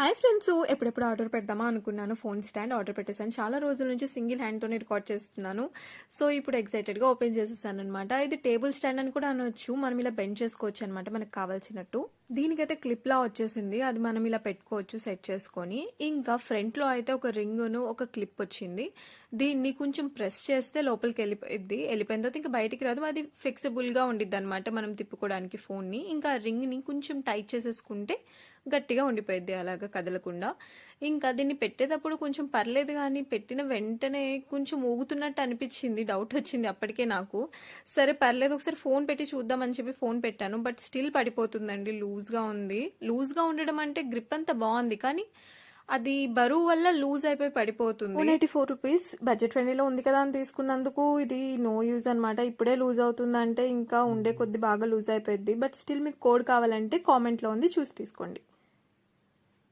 Hi friends, ఎప్పుడెప్పుడు order పెడదామా అనుకున్నాను. ఫోన్ స్టాండ్ ఆర్డర్ పెట్టేసాను. చాలా రోజుల నుంచి సింగిల్ హ్యాండ్తోనే రికార్డ్ చేస్తున్నాను. సో ఇప్పుడు ఎక్సైటెడ్గా ఓపెన్ చేసేసాను అనమాట. ఇది టేబుల్ స్టాండ్ అని కూడా అనొచ్చు. మనం ఇలా బెండ్ చేసుకోవచ్చు అనమాట మనకు కావాల్సినట్టు. దీనికైతే క్లిప్ లా వచ్చేసింది. అది మనం ఇలా పెట్టుకోవచ్చు సెట్ చేసుకొని. ఇంకా ఫ్రంట్ లో అయితే ఒక రింగును ఒక క్లిప్ వచ్చింది. దీన్ని కొంచెం ప్రెస్ చేస్తే లోపలికి వెళ్ళిపోయింది. వెళ్ళిపోయిన తర్వాత ఇంకా బయటికి రాదు. అది ఫ్లెక్సిబుల్ గా ఉండిద్ది అనమాట మనం తిప్పుకోవడానికి ఫోన్ ని. ఇంకా రింగ్ ని కొంచెం టైట్ చేసేసుకుంటే గట్టిగా ఉండిపోయింది అలాగా కదలకుండా. ఇంకా దీన్ని పెట్టేటప్పుడు కొంచెం పర్లేదు, కానీ పెట్టిన వెంటనే కొంచెం ఊగుతున్నట్టు అనిపించింది. డౌట్ వచ్చింది అప్పటికే నాకు. సరే పర్లేదు, ఒకసారి ఫోన్ పెట్టి చూద్దామని చెప్పి ఫోన్ పెట్టాను. బట్ స్టిల్ పడిపోతుందండి. లూజ్గా ఉంది. లూజ్గా ఉండడం అంటే గ్రిప్ అంతా బాగుంది, కానీ అది బరువు వల్ల లూజ్ అయిపోయి పడిపోతుంది. 184 రూపీస్ బడ్జెట్ ఫ్రెండ్లీలో ఉంది కదా అని తీసుకున్నందుకు ఇది నో యూజ్ అనమాట. ఇప్పుడే లూజ్ అవుతుందంటే ఇంకా ఉండే కొద్ది బాగా లూజ్ అయిపోయింది. బట్ స్టిల్ మీకు కోడ్ కావాలంటే కామెంట్లో ఉంది, చూసి తీసుకోండి.